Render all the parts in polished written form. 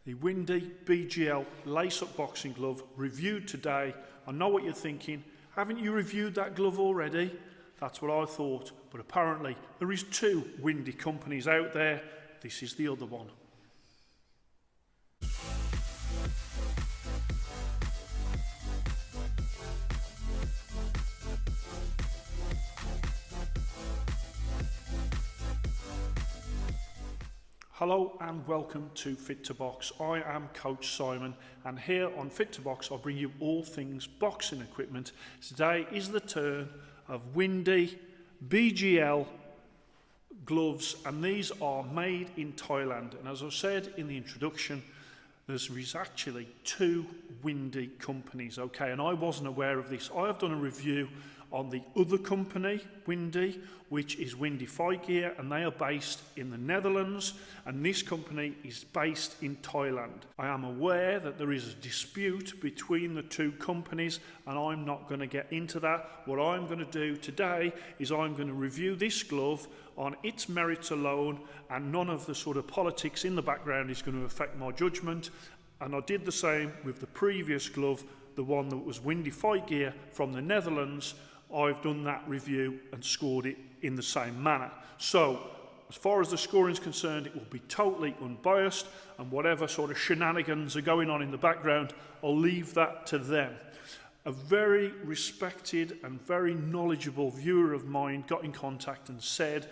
The Windy BGL lace-up boxing glove reviewed today. I know what you're thinking. Haven't you reviewed that glove already? That's what I thought, but apparently there is two Windy companies out there. This is the other one. Hello and welcome to Fit to Box. I am Coach Simon, and here on Fit to Box I'll bring you all things boxing equipment. Today is the turn of Windy BGL gloves, and these are made in Thailand. And as I said in the introduction, there's actually two Windy companies, okay? And I wasn't aware of this. I have done a review on the other company, Windy, which is Windy Fight Gear, and they are based in the Netherlands, and this company is based in Thailand. I am aware that there is a dispute between the two companies, and I'm not going to get into that. What I'm going to do today is I'm going to review this glove on its merits alone, and none of the sort of politics in the background is going to affect my judgment. And I did the same with the previous glove, the one that was Windy Fight Gear from the Netherlands. I've done that review and scored it in the same manner. So, as far as the scoring is concerned, it will be totally unbiased, and whatever sort of shenanigans are going on in the background, I'll leave that to them. A very respected and very knowledgeable viewer of mine got in contact and said,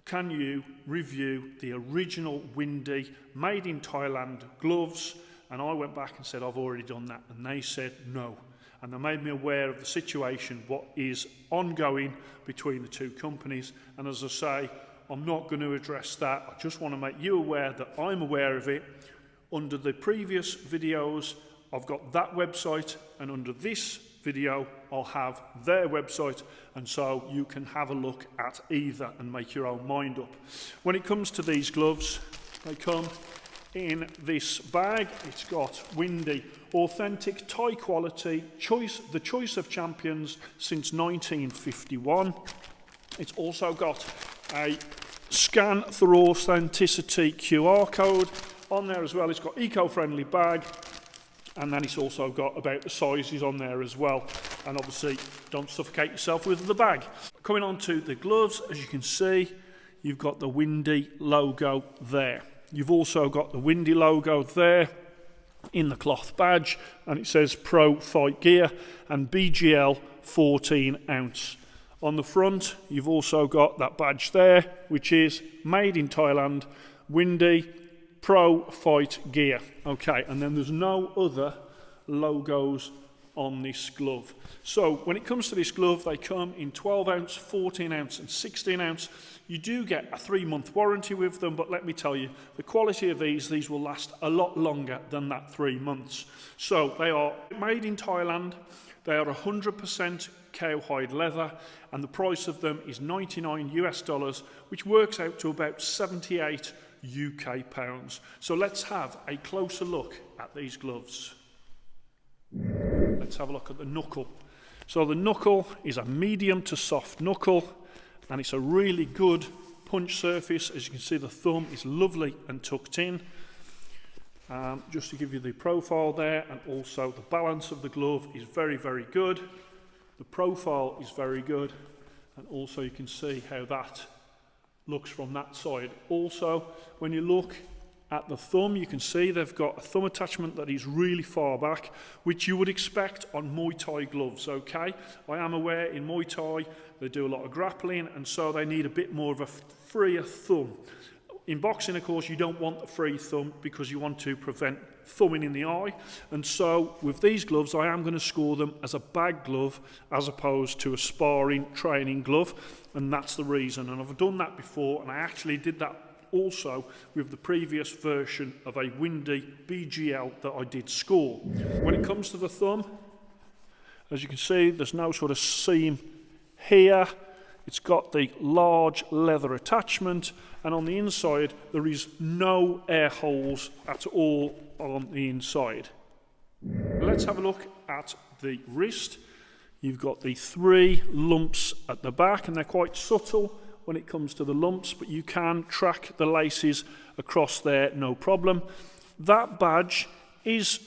can you review the original Windy made in Thailand gloves? And I went back and said, I've already done that. And they said no. And they made me aware of the situation, what is ongoing between the two companies. And as I say, I'm not going to address that. I just want to make you aware that I'm aware of it. Under the previous videos, I've got that website, and under this video, I'll have their website, and so you can have a look at either and make your own mind up. When it comes to these gloves, they come in this bag. It's got Windy authentic Thai quality, the choice of champions since 1951. It's also got a scan for authenticity QR code on there as well. It's got eco-friendly bag, and then it's also got about the sizes on there as well. And obviously, don't suffocate yourself with the bag. Coming on to the gloves, as you can see, you've got the Windy logo there. You've also got the Windy logo there in the cloth badge, and it says Pro Fight Gear and BGL 14 ounce. On the front, you've also got that badge there, which is made in Thailand, Windy Pro Fight Gear. Okay, and then there's no other logos on this glove. So when it comes to this glove, they come in 12 ounce, 14 ounce and 16 ounce. You do get a 3-month warranty with them, but let me tell you, the quality of these will last a lot longer than that 3 months. So they are made in Thailand. They are 100% cowhide leather, and the price of them is $99 US, which works out to about 78 UK pounds. So let's have a closer look at these gloves. Let's have a look at the knuckle. So the knuckle is a medium to soft knuckle, and it's a really good punch surface. As you can see, the thumb is lovely and tucked in. Just to give you the profile there, and also the balance of the glove is very, very good. The profile is very good, and also you can see how that looks from that side. Also, when you look at the thumb, you can see they've got a thumb attachment that is really far back, which you would expect on Muay Thai gloves, okay? I am aware in Muay Thai they do a lot of grappling, and so they need a bit more of a freer thumb. In boxing, of course, you don't want the free thumb because you want to prevent thumbing in the eye. And so with these gloves, I am going to score them as a bag glove as opposed to a sparring training glove. And that's the reason. And I've done that before, and I actually did that also with the previous version of a Windy BGL that I did score. When it comes to the thumb, as you can see, there's no sort of seam here. It's got the large leather attachment, and on the inside there is no air holes at all on the inside. Let's have a look at the wrist. You've got the 3 lumps at the back, and they're quite subtle when it comes to the lumps, but you can track the laces across there, no problem. that badge is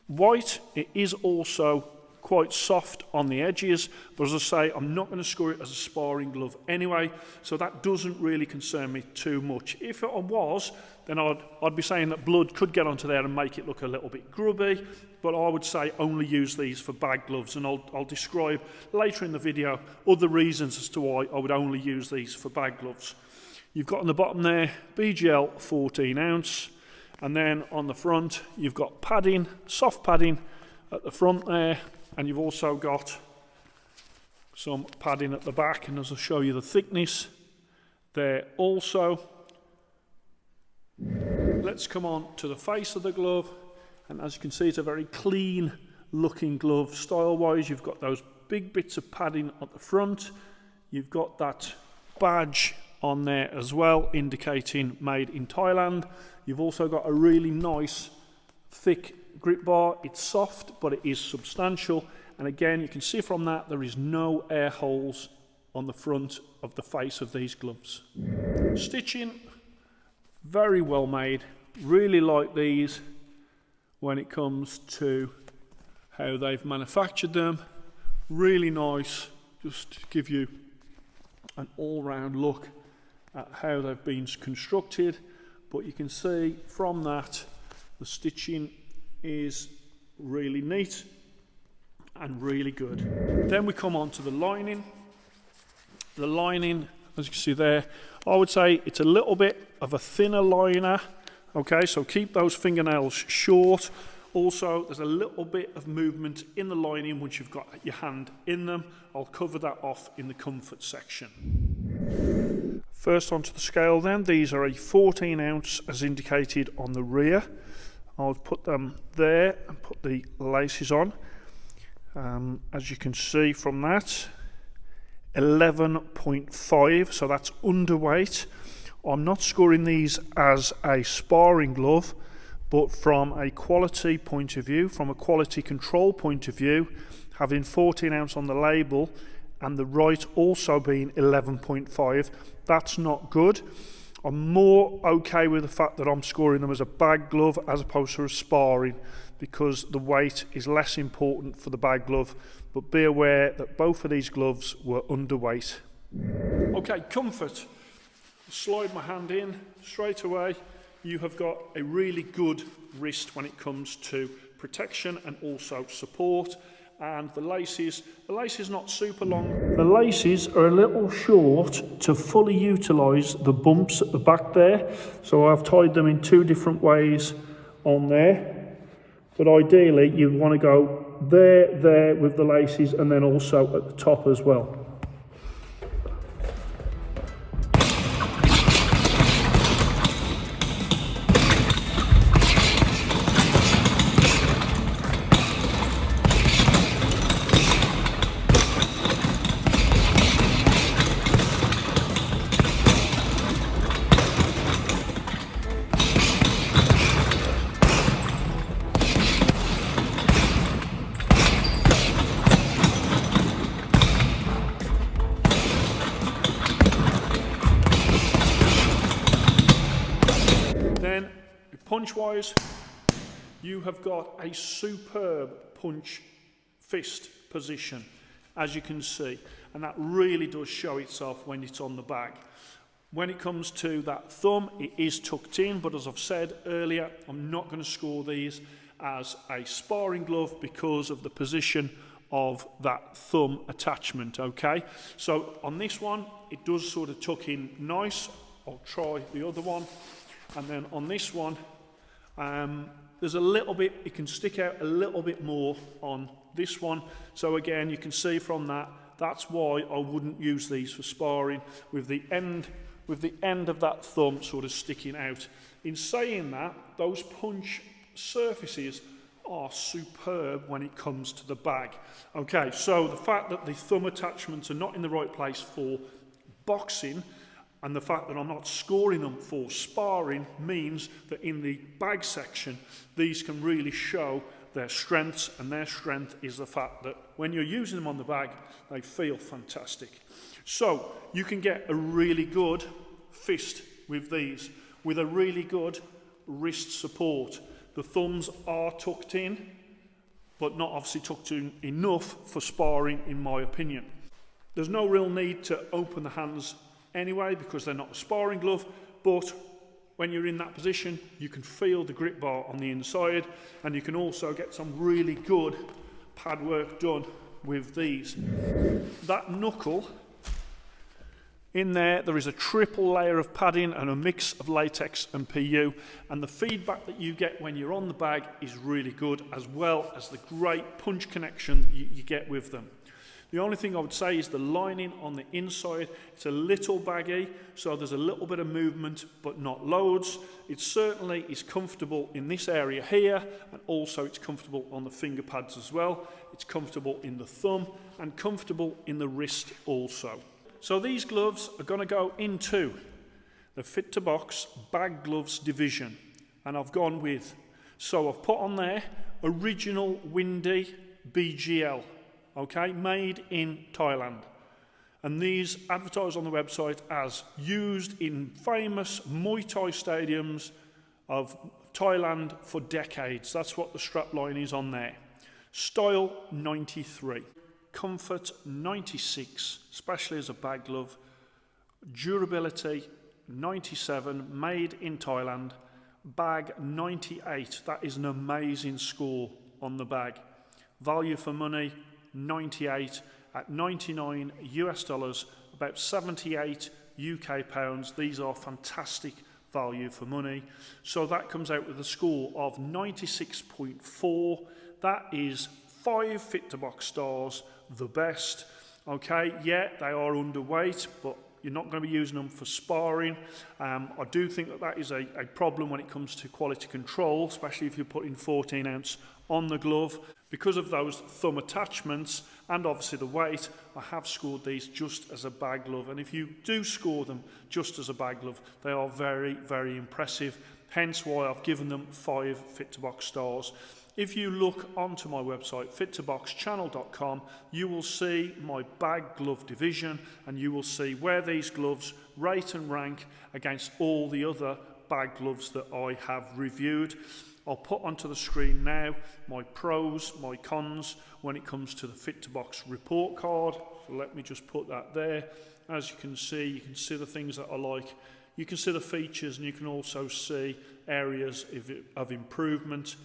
white. It is also quite soft on the edges, but as I say, I'm not going to score it as a sparring glove anyway, so that doesn't really concern me too much. If it was, then I'd be saying that blood could get onto there and make it look a little bit grubby, but I would say only use these for bag gloves, and I'll describe later in the video other reasons as to why I would only use these for bag gloves. You've got on the bottom there, BGL 14 ounce, and then on the front, you've got padding, soft padding at the front there, and you've also got some padding at the back, and as I'll show you the thickness there also. Let's come on to the face of the glove, and as you can see, it's a very clean looking glove. Style wise, you've got those big bits of padding at the front, you've got that badge on there as well indicating made in Thailand. You've also got a really nice thick grip bar. It's soft, but it is substantial, and again you can see from that there is no air holes on the front of the face of these gloves. Stitching, very well made. Really like these when it comes to how they've manufactured them. Really nice, just to give you an all-round look at how they've been constructed, but you can see from that the stitching is really neat and really good. Then we come on to the lining. The lining, as you can see there, I would say it's a little bit of a thinner liner. Okay, so keep those fingernails short. Also, there's a little bit of movement in the lining once you've got your hand in them. I'll cover that off in the comfort section. First onto the scale then, these are a 14 ounce as indicated on the rear. I'll put them there and put the laces on. As you can see from that, 11.5, so that's underweight. I'm not scoring these as a sparring glove, but from a quality point of view, from a quality control point of view, having 14 ounce on the label and the right also being 11.5, that's not good. I'm more okay with the fact that I'm scoring them as a bag glove as opposed to a sparring, because the weight is less important for the bag glove, but be aware that both of these gloves were underweight. Okay, comfort. Slide my hand in straight away. You have got a really good wrist when it comes to protection and also support. And the laces not super long. The laces are a little short to fully utilise the bumps at the back there. So I've tied them in two different ways on there. But ideally you want to go there with the laces, and then also at the top as well. Then, punch-wise, you have got a superb punch fist position, as you can see, and that really does show itself when it's on the bag. When it comes to that thumb, it is tucked in, but as I've said earlier, I'm not going to score these as a sparring glove because of the position of that thumb attachment, okay? So on this one, it does sort of tuck in nice. I'll try the other one. And then on this one, there's a little bit, it can stick out a little bit more on this one. So again, you can see from that, that's why I wouldn't use these for sparring, with the end of that thumb sort of sticking out. In saying that, those punch surfaces are superb when it comes to the bag. Okay, so the fact that the thumb attachments are not in the right place for boxing, and the fact that I'm not scoring them for sparring, means that in the bag section, these can really show their strengths, and their strength is the fact that when you're using them on the bag, they feel fantastic. So you can get a really good fist with these, with a really good wrist support. The thumbs are tucked in, but not obviously tucked in enough for sparring, in my opinion. There's no real need to open the hands anyway because they're not a sparring glove, but when you're in that position, you can feel the grip bar on the inside, and you can also get some really good pad work done with these. That knuckle, in there is a triple layer of padding and a mix of latex and PU, and the feedback that you get when you're on the bag is really good, as well as the great punch connection you get with them. The only thing I would say is the lining on the inside, it's a little baggy, so there's a little bit of movement, but not loads. It certainly is comfortable in this area here, and also it's comfortable on the finger pads as well. It's comfortable in the thumb, and comfortable in the wrist also. So these gloves are going to go into the Fit to Box bag gloves division, and I've gone with, so I've put on there, original Windy BGL. Okay, made in Thailand, and these advertise on the website as used in famous Muay Thai stadiums of Thailand for decades. That's what the strapline is on there. Style 93, comfort 96, especially as a bag glove. Durability 97, made in Thailand. Bag 98, that is an amazing score on the bag. Value for money 98 at 99 US dollars, about 78 UK pounds. These are fantastic value for money. So that comes out with a score of 96.4. That is 5 Fit to Box stars, the best. Okay, yeah, they are underweight, but you're not going to be using them for sparring. I do think that is a problem when it comes to quality control, especially if you're putting 14 ounce on the glove. Because of those thumb attachments and obviously the weight, I have scored these just as a bag glove. And if you do score them just as a bag glove, they are very, very impressive. Hence why I've given them 5 Fit to Box stars. If you look onto my website, fittoboxchannel.com, you will see my bag glove division, and you will see where these gloves rate and rank against all the other bag gloves that I have reviewed. I'll put onto the screen now my pros, my cons when it comes to the Fit to Box report card. So let me just put that there. As you can see the things that I like. You can see the features, and you can also see areas of improvement.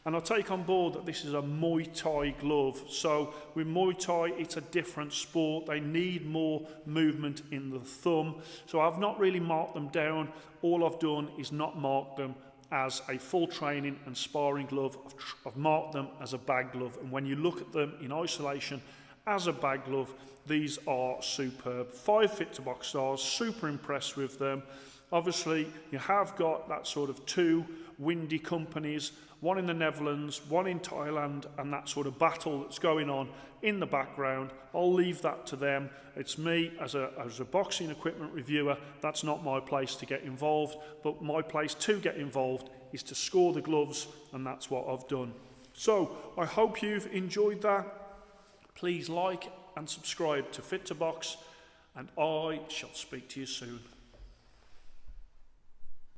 And I take on board that this is a Muay Thai glove. So with Muay Thai, it's a different sport. They need more movement in the thumb. So I've not really marked them down. All I've done is not mark them as a full training and sparring glove. I've marked them as a bag glove. And when you look at them in isolation as a bag glove, these are superb. 5 Fit to Box stars, super impressed with them. Obviously, you have got that sort of 2 windy companies, one in the Netherlands, one in Thailand, and that sort of battle that's going on in the background. I'll leave that to them. It's me as a boxing equipment reviewer. That's not my place to get involved, but my place to get involved is to score the gloves, and that's what I've done. So I hope you've enjoyed that. Please like and subscribe to Fit to Box, and I shall speak to you soon.